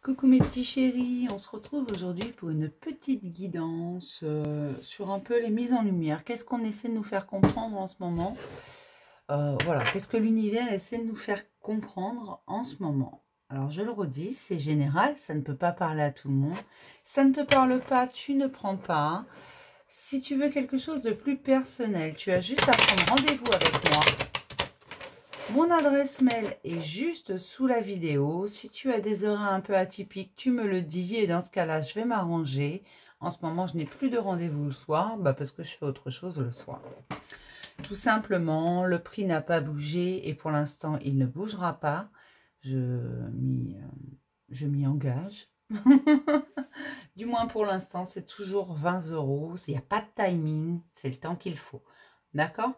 Coucou mes petits chéris, on se retrouve aujourd'hui pour une petite guidance sur un peu les mises en lumière. Qu'est-ce qu'on essaie de nous faire comprendre en ce moment? Voilà, qu'est-ce que l'univers essaie de nous faire comprendre en ce moment? Alors je le redis, c'est général, ça ne peut pas parler à tout le monde. Ça ne te parle pas, tu ne prends pas. Si tu veux quelque chose de plus personnel, tu as juste à prendre rendez-vous avec moi. Mon adresse mail est juste sous la vidéo. Si tu as des horaires un peu atypiques, tu me le dis et dans ce cas-là, je vais m'arranger. En ce moment, je n'ai plus de rendez-vous le soir parce que je fais autre chose le soir. Tout simplement, le prix n'a pas bougé et pour l'instant, il ne bougera pas. Je m'y engage. Du moins pour l'instant, c'est toujours 20 €. Il n'y a pas de timing, c'est le temps qu'il faut. D'accord?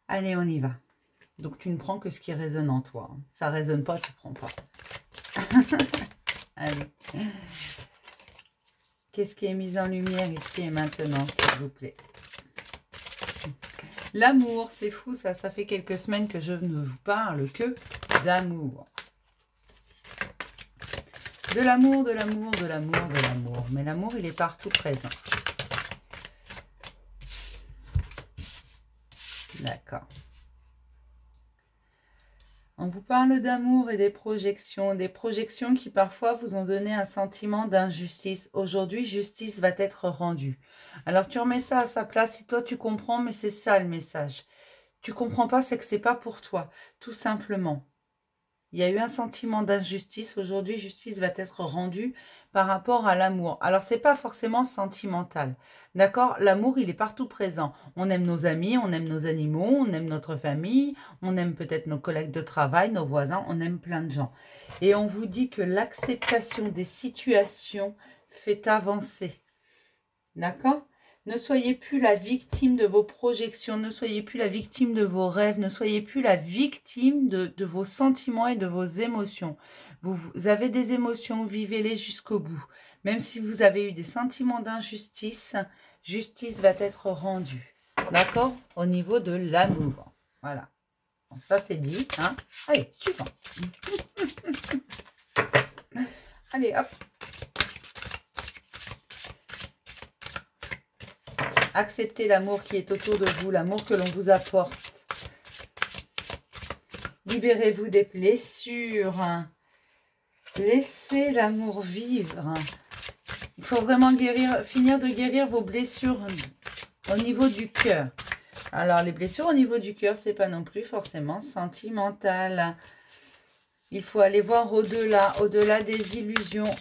Allez, on y va. Donc, tu ne prends que ce qui résonne en toi. Ça ne résonne pas, tu ne prends pas. Allez. Qu'est-ce qui est mis en lumière ici et maintenant, s'il vous plaît? L'amour, c'est fou, ça fait quelques semaines que je ne vous parle que d'amour. De l'amour, de l'amour, de l'amour, de l'amour. Mais l'amour, il est partout présent. D'accord. On vous parle d'amour et des projections qui parfois vous ont donné un sentiment d'injustice. Aujourd'hui, justice va être rendue. Alors tu remets ça à sa place, si toi tu comprends, mais c'est ça le message. Tu comprends pas, c'est que c'est pas pour toi, tout simplement. Il y a eu un sentiment d'injustice. Aujourd'hui, justice va être rendue par rapport à l'amour. Alors, c'est pas forcément sentimental. D'accord? L'amour, il est partout présent. On aime nos amis, on aime nos animaux, on aime notre famille, on aime peut-être nos collègues de travail, nos voisins, on aime plein de gens. Et on vous dit que l'acceptation des situations fait avancer. D'accord? Ne soyez plus la victime de vos projections, ne soyez plus la victime de vos rêves, ne soyez plus la victime de vos sentiments et de vos émotions. Vous avez des émotions, vivez-les jusqu'au bout. Même si vous avez eu des sentiments d'injustice, justice va être rendue. D'accord? Au niveau de l'amour. Voilà. Bon, ça c'est dit. Hein? Allez, suivant. Allez, hop. Acceptez l'amour qui est autour de vous, l'amour que l'on vous apporte. Libérez-vous des blessures. Laissez l'amour vivre. Il faut vraiment finir de guérir vos blessures au niveau du cœur. Alors, les blessures au niveau du cœur, c'est pas non plus forcément sentimental. Il faut aller voir au-delà, au-delà des illusions,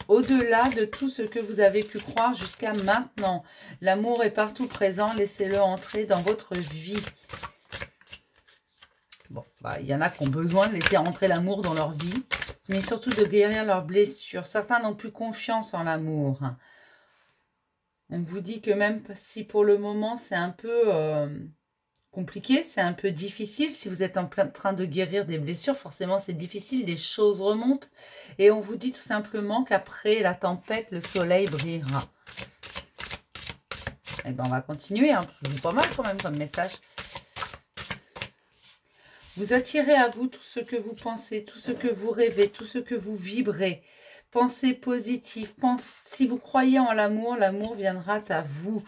au-delà de tout ce que vous avez pu croire jusqu'à maintenant. L'amour est partout présent, laissez-le entrer dans votre vie. Bon, il y en a qui ont besoin de laisser entrer l'amour dans leur vie, mais surtout de guérir leurs blessures. Certains n'ont plus confiance en l'amour. On vous dit que même si pour le moment c'est un peu compliqué, c'est un peu difficile. Si vous êtes en plein train de guérir des blessures, forcément c'est difficile, des choses remontent. Et on vous dit tout simplement qu'après la tempête, le soleil brillera. Et bien on va continuer, hein, c'est pas mal quand même comme message. Vous attirez à vous tout ce que vous pensez, tout ce que vous rêvez, tout ce que vous vibrez. Pensez positif. Si vous croyez en l'amour, l'amour viendra à vous.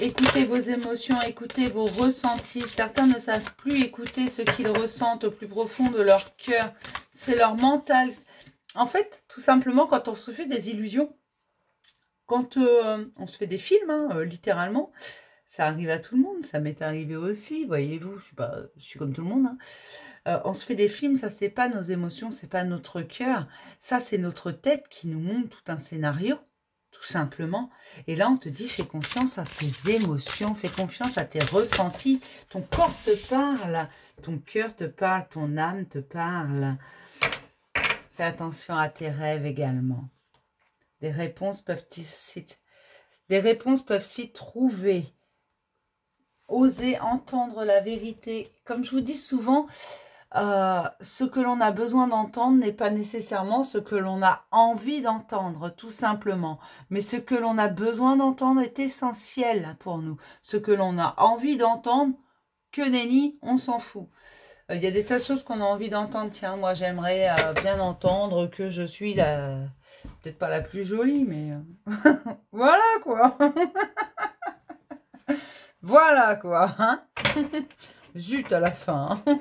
Écoutez vos émotions, écoutez vos ressentis. Certains ne savent plus écouter ce qu'ils ressentent au plus profond de leur cœur. C'est leur mental. En fait, tout simplement, quand on se fait des illusions, quand on se fait des films, hein, littéralement, ça arrive à tout le monde. Ça m'est arrivé aussi, voyez-vous. Je suis comme tout le monde. Hein. On se fait des films, ça, c'est pas nos émotions, c'est pas notre cœur. Ça, c'est notre tête qui nous montre tout un scénario. Tout simplement. Et là, on te dit, fais confiance à tes émotions, fais confiance à tes ressentis. Ton corps te parle, ton cœur te parle, ton âme te parle. Fais attention à tes rêves également. Des réponses peuvent s'y trouver. Osez entendre la vérité. Comme je vous dis souvent, ce que l'on a besoin d'entendre n'est pas nécessairement ce que l'on a envie d'entendre, tout simplement. Mais ce que l'on a besoin d'entendre est essentiel pour nous. Ce que l'on a envie d'entendre, que nenni, on s'en fout. Il y a des tas de choses qu'on a envie d'entendre. Tiens, moi, j'aimerais bien entendre que je suis la... Peut-être pas la plus jolie, mais... voilà, quoi. Voilà, quoi. Hein. Zut, à la fin. Hein.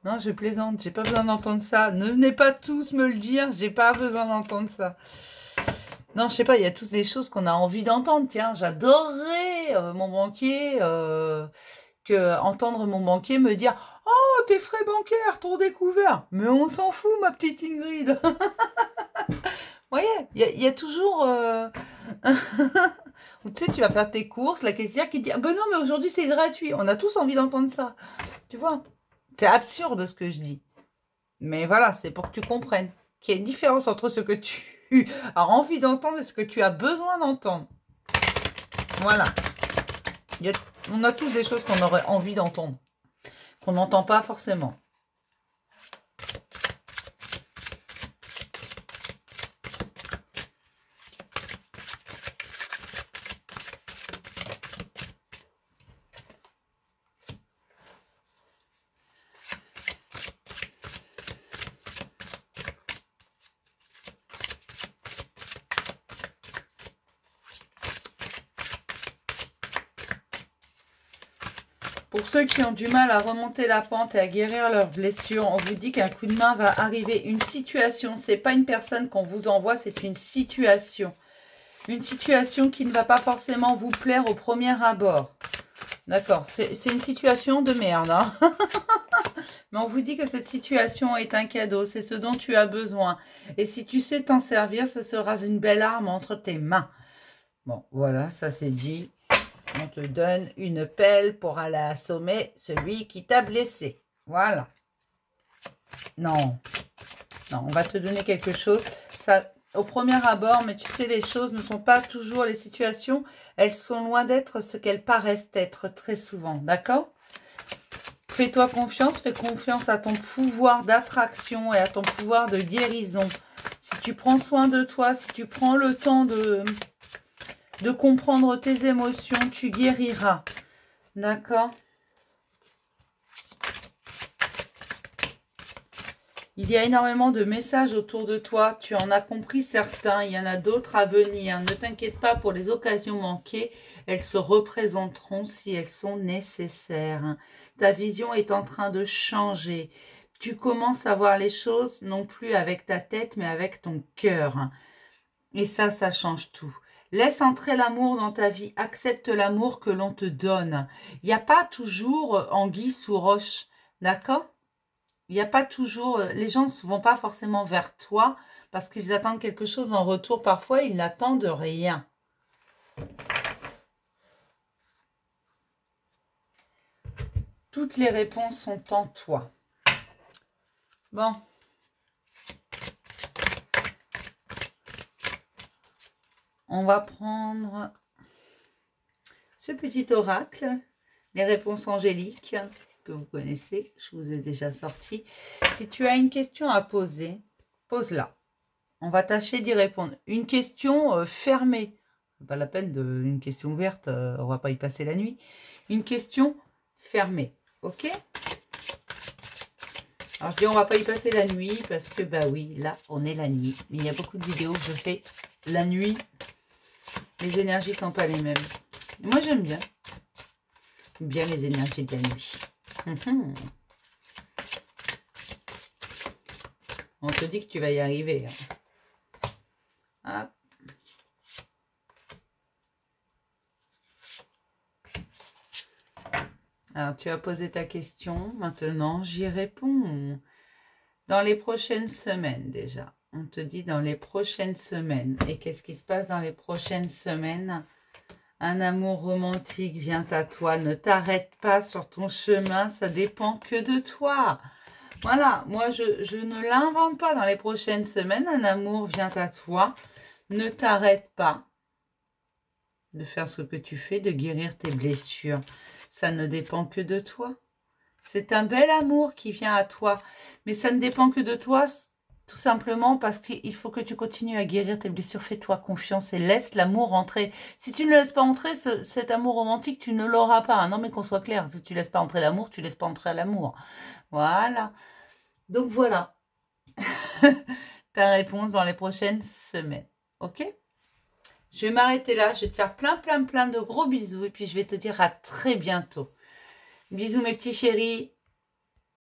Non, je plaisante. J'ai pas besoin d'entendre ça. Ne venez pas tous me le dire. J'ai pas besoin d'entendre ça. Non, je sais pas. Il y a tous des choses qu'on a envie d'entendre. Tiens, j'adorerais mon banquier... entendre mon banquier me dire « Oh, tes frais bancaires, ton découvert !» Mais on s'en fout, ma petite Ingrid. Vous voyez, il y a toujours... Ou tu sais, tu vas faire tes courses, la caissière qui dit « Ah ben non, mais aujourd'hui, c'est gratuit. » On a tous envie d'entendre ça. Tu vois, c'est absurde ce que je dis. Mais voilà, c'est pour que tu comprennes qu'il y a une différence entre ce que tu as envie d'entendre et ce que tu as besoin d'entendre. Voilà. On a tous des choses qu'on aurait envie d'entendre, qu'on n'entend pas forcément. Pour ceux qui ont du mal à remonter la pente et à guérir leurs blessures, on vous dit qu'un coup de main va arriver. Une situation, c'est pas une personne qu'on vous envoie, c'est une situation. Une situation qui ne va pas forcément vous plaire au premier abord. D'accord, c'est une situation de merde. Hein. Mais on vous dit que cette situation est un cadeau, c'est ce dont tu as besoin. Et si tu sais t'en servir, ce sera une belle arme entre tes mains. Bon, voilà, ça c'est dit. On te donne une pelle pour aller assommer celui qui t'a blessé. Voilà. Non. Non, on va te donner quelque chose. Ça, au premier abord, mais tu sais, les choses ne sont pas toujours les situations. Elles sont loin d'être ce qu'elles paraissent être très souvent. D'accord? Fais-toi confiance. Fais confiance à ton pouvoir d'attraction et à ton pouvoir de guérison. Si tu prends soin de toi, si tu prends le temps de comprendre tes émotions, tu guériras. D'accord? Il y a énormément de messages autour de toi. Tu en as compris certains. Il y en a d'autres à venir. Ne t'inquiète pas pour les occasions manquées. Elles se représenteront si elles sont nécessaires. Ta vision est en train de changer. Tu commences à voir les choses non plus avec ta tête, mais avec ton cœur. Et ça change tout. Laisse entrer l'amour dans ta vie. Accepte l'amour que l'on te donne. Il n'y a pas toujours anguille sous roche. D'accord? Il n'y a pas toujours... Les gens ne vont pas forcément vers toi parce qu'ils attendent quelque chose en retour. Parfois, ils n'attendent rien. Toutes les réponses sont en toi. Bon. On va prendre ce petit oracle, les réponses angéliques que vous connaissez, je vous ai déjà sorti. Si tu as une question à poser, pose-la. On va tâcher d'y répondre. Une question fermée, pas la peine d'une question ouverte, on va pas y passer la nuit. Une question fermée, ok? Alors je dis on va pas y passer la nuit parce que bah oui, là on est la nuit. Mais il y a beaucoup de vidéos que je fais la nuit. Les énergies sont pas les mêmes. Moi, j'aime bien. Bien les énergies de la nuit. On te dit que tu vas y arriver. Hein. Alors, tu as posé ta question. Maintenant, j'y réponds. Dans les prochaines semaines, déjà. On te dit dans les prochaines semaines. Et qu'est-ce qui se passe dans les prochaines semaines? Un amour romantique vient à toi. Ne t'arrête pas sur ton chemin. Ça dépend que de toi. Voilà. Moi, je ne l'invente pas. Dans les prochaines semaines, un amour vient à toi. Ne t'arrête pas de faire ce que tu fais, de guérir tes blessures. Ça ne dépend que de toi. C'est un bel amour qui vient à toi. Mais ça ne dépend que de toi Tout simplement parce qu'il faut que tu continues à guérir tes blessures. Fais-toi confiance et laisse l'amour rentrer. Si tu ne le laisses pas entrer, cet amour romantique, tu ne l'auras pas. Hein. Non, mais qu'on soit clair, si tu ne laisses pas entrer l'amour, tu ne laisses pas entrer l'amour. Voilà. Donc voilà ta réponse dans les prochaines semaines. Ok? Je vais m'arrêter là. Je vais te faire plein de gros bisous. Et puis je vais te dire à très bientôt. Bisous mes petits chéris.